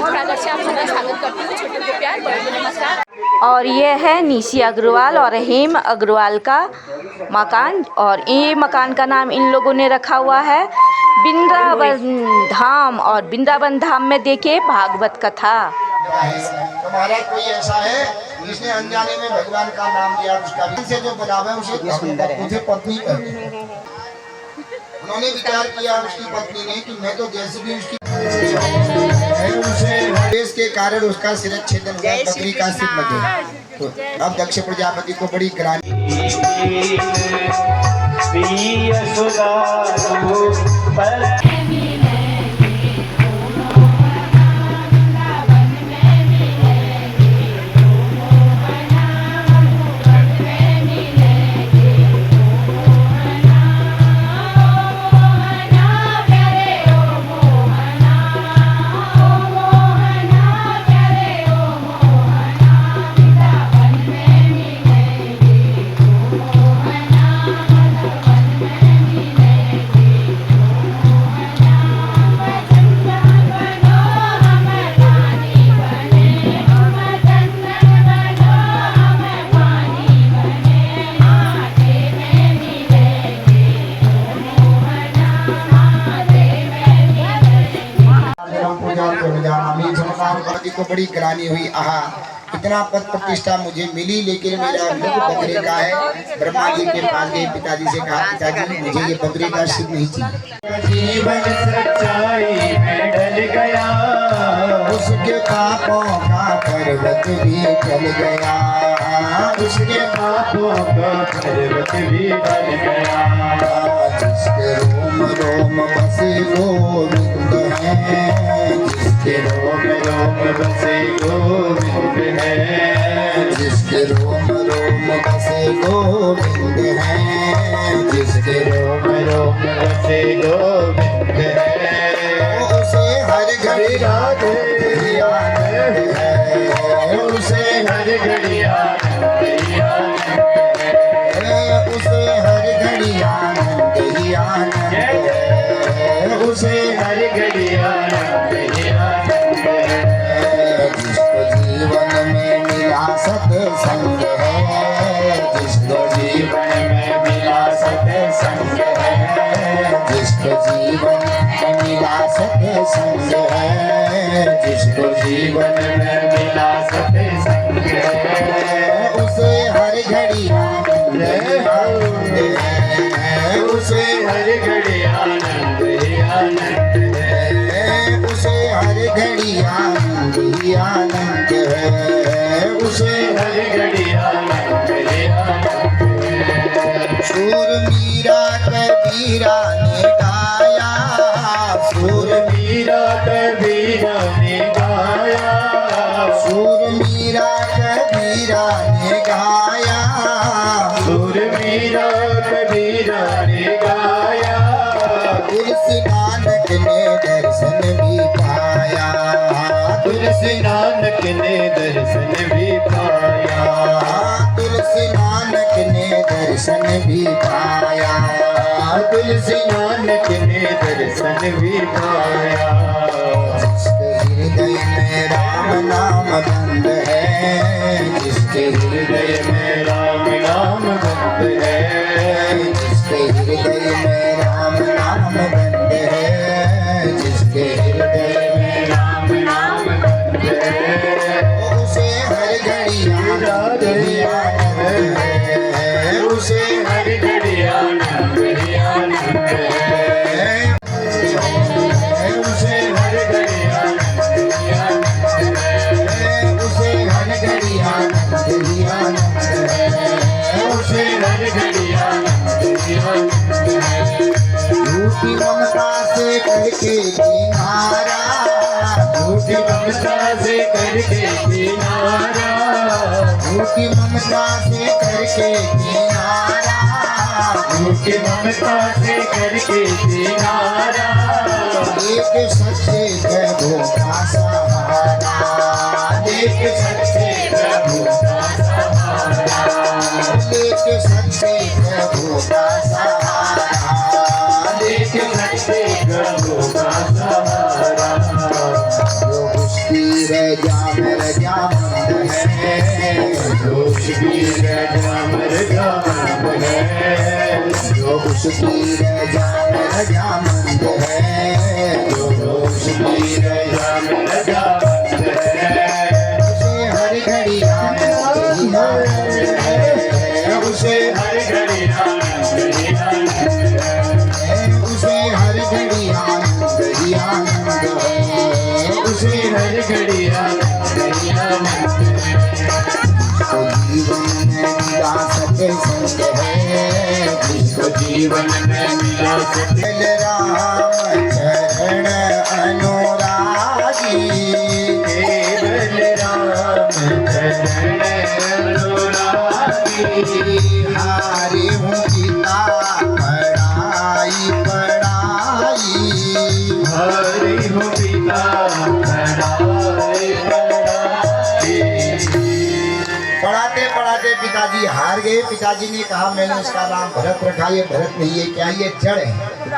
पिथौरागढ़ से आप सबका स्वागत करती हूँ। छोटे को प्यार, बड़े को नमस्कार। और ये है निशी अग्रवाल और हेम अग्रवाल का मकान, और ये मकान का नाम इन लोगों ने रखा हुआ है वृंदावन धाम। और वृंदावन धाम में देखिए भागवत कथा। हमारा कोई ऐसा है जिसने अनजाने में भगवान का नाम लिया, उसका से जो बनावे उसे पत्नी करते हैं। उन्होंने विचार किया उसकी पत्नी ने कि मैं तो जैसे भी उसकी देश के कारण उसका सिरच्छेदन हुआ, बकरी का सिर लगे। तो अब दक्ष प्रजापति को बड़ी ग्रानी को बड़ी ग्रानी हुई। आहा, इतना पद प्रतिष्ठा मुझे मिली, लेकिन मेरा मुख बकरे का है। ब्रह्मा जी के पास गए, पिताजी से कहा पिताजी मुझे ये बकरे का सिर नहीं चाहिए। जीवन सच्चाई में ढल गया, उसके पापों का पर्वत भी टल गया, उसके पापों का पर्वत भी टल गया। जिसके रोम रोम बसे गोविंद है, जिसके रोम रोम बसे गोविंद है, जिसके रोम रोम बसे गोविंद है, जिसके रोम रोम बसे गोविंद है। उसे हर घड़ी राधे आनंद है, उसे हर घड़ी आनंद ही आनंद है, उसे हर घड़ी आनंद ही आनंद है, उसे हर घड़ी आनंद ही आनंद है। जिसको जीवन में मिला सत्संग है, जिसको जीवन में मिला सत्संग है, जिसको जीवन में मिला सत्संग है, जिसको जीवन में मिला सत्संग है, उसे हर घड़ी आनंद है, उसे हर घड़ी आनंद ही आनंद है, उसे हर घड़ी आनंद ही आनंद है, उसे हर घड़ी आनंद ही आनंद है। शूर मीरा कबीरा ने गाया, शूर मीरा कबीरा ने गाया, शूर मीरा कबीरा ने गाया, शूर मीरा कबीरा ने गाया। तुलसी नानक ने दर्शन भी पाया, तुलसी नानक ने दर्शन भी पाया, तुलसी नानक ने दर्शन भी पाया, तुलसी नानक ने दर्शन भी पाया। जिसके हृदय में राम नाम बंद है, जिसके हृदय में राम नाम बंद है, जिसके हृदय में राम नाम बंद है, जिसके हृदय में राम नाम बंद है, उसे हर घड़ी आनंद ही आनंद है, उसे हर घड़ी आनंद ही आनंद है, उसे हर घड़ी आनंद ही आनंद है, उसे हर घड़ी आनंद ही आनंद है, उसे हर घड़ी आनंद ही आनंद है। झूठी ममता से करके किनारा, झूठी ममता से करके किनारा, झूठी ममता से करके किनारा, झूठी ममता से करके किनारा। एक सच्चे प्रभु का सहारा, एक सच्चे प्रभु का सहारा, एक सच्चे प्रभु का सहारा, एक सच्चे प्रभु का सहारा। जो उसकी रजाम रजामंद है, जो उसकी रजाम रजामंद है, जो उसकी रजाम रजामंद है, जो उसकी रजाम रजामंद है, उसे हर घड़ी आनंद ही आनंद है, उसे हर घड़ी आनंद ही आनंद है, उसे हर घड़ी आनंद ही आनंद है, उसे हर घड़ी आनंद ही आनंद है। तो जीवन में मिला सके संग है, जिसको जीवन में मिला सके राम चरण अनुरागी, केवल राम चरण अनुरागी, हारे हूँ पिता पढ़ाई पढ़ाई, हारे हूँ पिता पढ़ाई पढ़ाई। पढ़ाते पढ़ाते पिताजी हार गए। पिताजी ने कहा मैंने उसका नाम भरत रखा, ये भरत नहीं है, क्या ये जड़ है,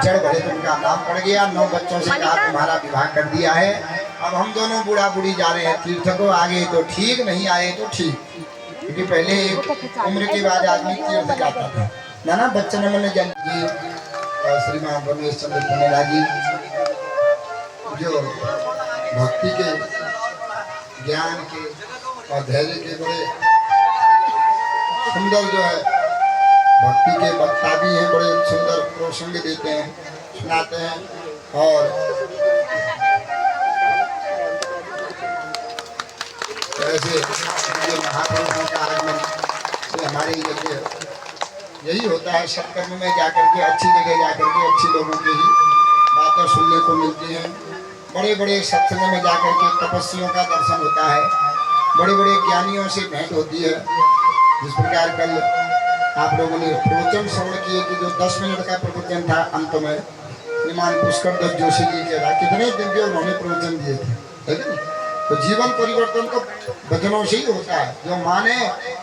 जड़ भरत उनका नाम पड़ गया। 9 बच्चों से कहा तुम्हारा विवाह कर दिया है, अब हम दोनों बूढ़ा बूढ़ी जा रहे हैं तीर्थ को, आगे तो ठीक नहीं आए तो ठीक, क्योंकि पहले उम्र के बाद आदमी तीर्थ जाता था। नाना बच्चन मन जन जी और श्रीमान रमेश चंद्र पुनेला जी जो भक्ति के, ज्ञान के और धैर्य के बड़े सुंदर जो है भक्ति के वक्ता भी हैं, बड़े सुंदर प्रसंग देते हैं, सुनाते हैं। और ऐसे ये महापुरुषों का आगमन से हमारे यही होता है, सत्कर्म में जाकर के, अच्छी जगह जाकर के अच्छे लोगों की ही बातें सुनने को मिलती हैं। बड़े बड़े सत्संग में जाकर के तपस्वियों का दर्शन होता है, बड़े बड़े ज्ञानियों से भेंट होती है। जिस प्रकार कल आप लोगों ने प्रवचन श्रवण किए कि जो 10 मिनट का प्रवचन था, अंत में श्रीमान पुष्कर दत्त जोशी जी के बाद कितने दिन के उन्होंने प्रवचन दिए थे, है कि नहीं? तो जीवन परिवर्तन तो वचनों से ही होता है, जो माने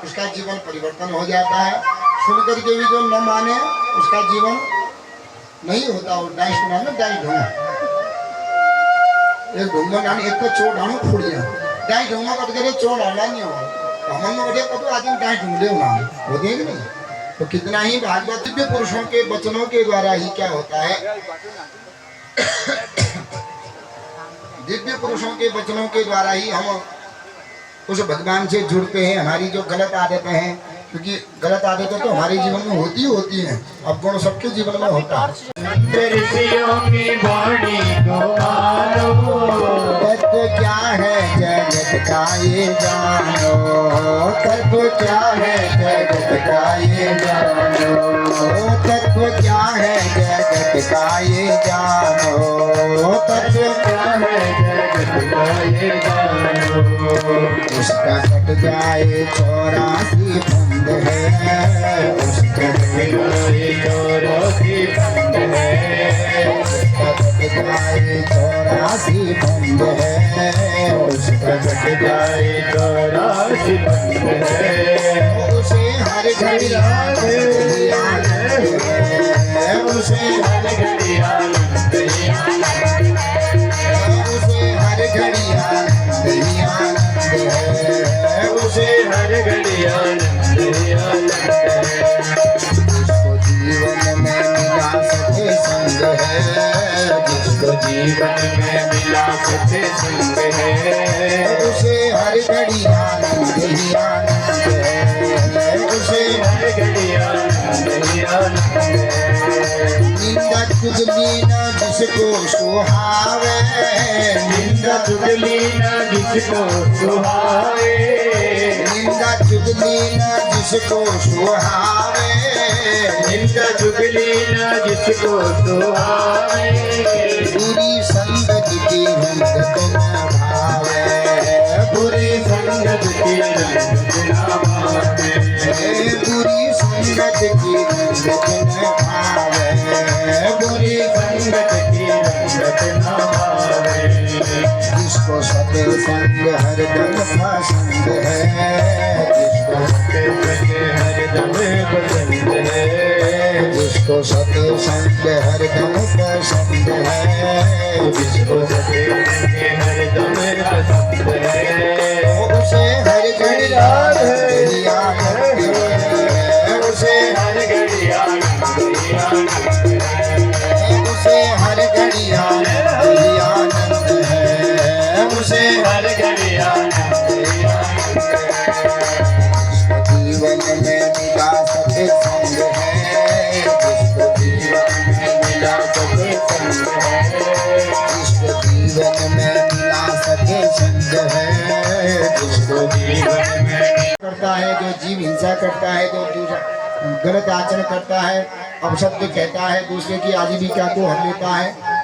उसका जीवन परिवर्तन हो जाता है, सुनकर के भी जो न माने उसका जीवन नहीं होता। और डांस सुना ना, डांस ढूंढा एक ढूंढा गाने, एक तो चोट आनू फुड़िया डांस ढूंढा कट करे चोट आना नहीं हो, हमन में बढ़िया कटो आदमी डांस ढूंढे ना हो देंगे नहीं। तो कितना ही भागवत दिव्य पुरुषों के वचनों के द्वारा ही क्या होता है, दिव्य पुरुषों के वचनों के द्वारा ही हम उस भगवान से जुड़ते हैं। हमारी जो गलत आदतें हैं, क्योंकि गलत आदतें तो हमारे जीवन में होती हैं, अब गुण सबके जीवन में होता है। तत्व क्या है जगत का ये जानो, तत्व क्या है जगत का ये जानो, तत्व क्या है जगत का ये जानो, तत्व क्या है जगत का ये जानो। उसका कट जाए 84 फंद है, उसका कट जाए 84 फंद है, उसका कट जाए 84 फंद है, उसका कट जाए 84 फंद है। उसे हर घड़ी आनंद है, उसे हर घड़ी आनंद ही आनंद है, उसे हर घड़ी आनंद ही आनंद है, उसे हर घड़ी आनंद ही आनंद है। जिसको जीवन में मिला सके संग है, जिसको जीवन में मिला सके संग है, उसे हर घड़ी आनंद ही आनंद है, उसे हर घड़ी आनंद ही आनंद है। निंदा चुगली न जिसको सुहावे, निंदा चुगली न जिसको सुहावे, निंदा चुगली न जिसको सुहावे, निंदा चुगली न जिसको सुहावे। बुरी संगत की रंगत न भावे, बुरी संगत की रंगत न भावे, बुरी संगत की रंगत न भावे, बुरी संगत की रंगत न भावे। जिसको सत्संग हरदम पसंद है, जिसको सत्संग हरदम पसंद है, जिसको सत्संग हरदम पसंद है, जिसको सत्संग हरदम पसंद है। से हर घड़ी आनंद ही आनंद जिसको जीवन में मिला सत्संग है, जिसको जीवन में मिला सत्संग है, जिसको जीवन में मिला सत्संग है, जिसको जीवन में करता है, जो जीव हिंसा करता है, जो दूसरा गलत आचरण करता है, अपशब्द कहता है, दूसरे की आजीविका को हर लेता है,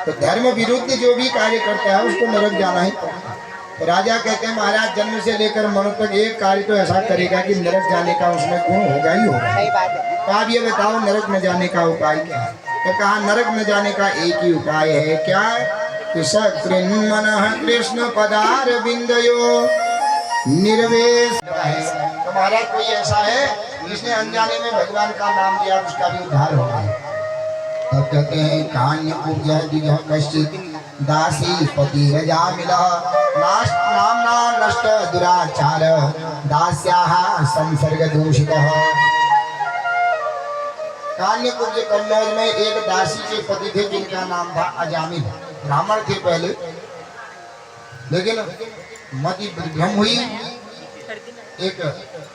तो धर्म विरुद्ध जो भी कार्य करता है उसको नरक जाना ही पड़ेगा। तो राजा कहते हैं महाराज जन्म से लेकर मरण तक एक कार्य तो ऐसा करेगा कि नरक जाने का उसमें गुण होगा ही होगा। तो आप ये बताओ नरक न जाने का उपाय क्या है? तो कहा नरक न जाने का एक ही उपाय है, क्या? कि सकृन्मनः कृष्ण पदार बिंदयो निर्वेश। तो महाराज कोई ऐसा है जिसने अनजाने में भगवान का नाम लिया उसका भी उद्धार होगा। तब कहते हैं कान्य पूज्य दिव्य कश्चित दासी पति रजा मिला नाश नामना नष्ट दुराचार दास्याः संसर्ग दूषितः। कान्य कुब्ज कन्नौज में एक दासी के पति थे जिनका नाम था अजामिल। ब्राह्मण थे पहले, लेकिन मति भ्रम हुई, एक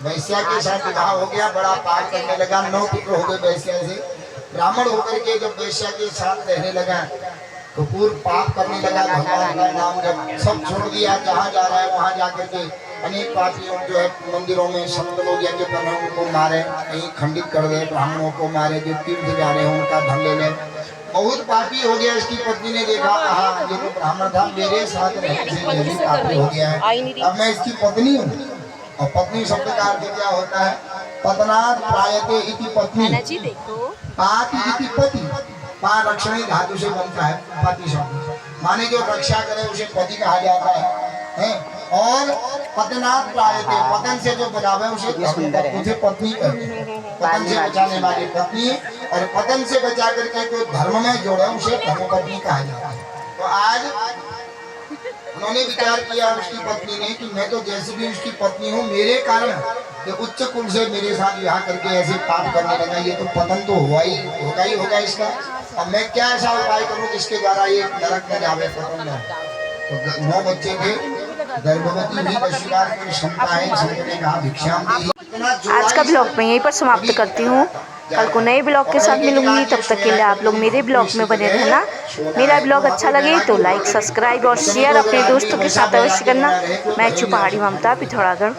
वैश्या के साथ विवाह हो गया, बड़ा पाप करने लगा, 9 पुत्र हो गए वैश्या से। ब्राह्मण होकर के जब वैश्या के साथ रहने लगा तो पूर्व पाप करने लगा, भगवान का नाम जब सब छोड़ दिया, जहाँ जा रहा है वहाँ जाकर के अनेक पापियों जो है मंदिरों में संत लोग यज्ञ कर रहे हैं उनको मारे, कहीं खंडित कर दे, ब्राह्मणों को मारे, जो तीर्थ जा रहे हैं उनका धन ले ले, बहुत पापी हो गया। इसकी पत्नी ने देखा, हाँ ये तो ब्राह्मण था, मेरे साथ रहने से ये भी पापी हो गया है, अब मैं इसकी पत्नी हूँ। और पत्नी शब्द का अर्थ क्या होता है? पतनात् प्रायते इति पत्नी, पाति इति पति। पा रक्षणी धातु से बनता है पति शब्द, माने जो रक्षा करे उसे पति कहा जाता है? और पतनात् प्रायते, पतन से जो बचावे उसे पत्नी कहते हैं। पतन से बचाने वाली पत्नी, और पतन से बचा करके जो धर्म में जोड़े उसे धर्मपत्नी कहा जाता है। तो आज उन्होंने विचार किया उसकी पत्नी ने कि मैं तो जैसे भी उसकी पत्नी हूँ, मेरे कारण ये उच्च कुल से मेरे साथ विवाह करके ऐसे पाप करने लगा, ये तो पतन तो होगा ही होगा इसका। अब मैं क्या ऐसा उपाय करूँ जिसके द्वारा ये नरक में जावे, पतन में। तो 9 बच्चे थे, गर्भवती भी 10 बार की क्षमता है, संत ने कहा भिक्षाम दी। आज का ब्लॉग मैं यहीं पर समाप्त करती हूँ। कल को नए ब्लॉग के साथ मिलूंगी, तब तक के लिए आप लोग मेरे ब्लॉग में बने रहना। मेरा ब्लॉग अच्छा लगे तो लाइक, सब्सक्राइब और शेयर अपने दोस्तों के साथ अवश्य करना। मैं पहाड़ी ममता, पिथौरागढ़।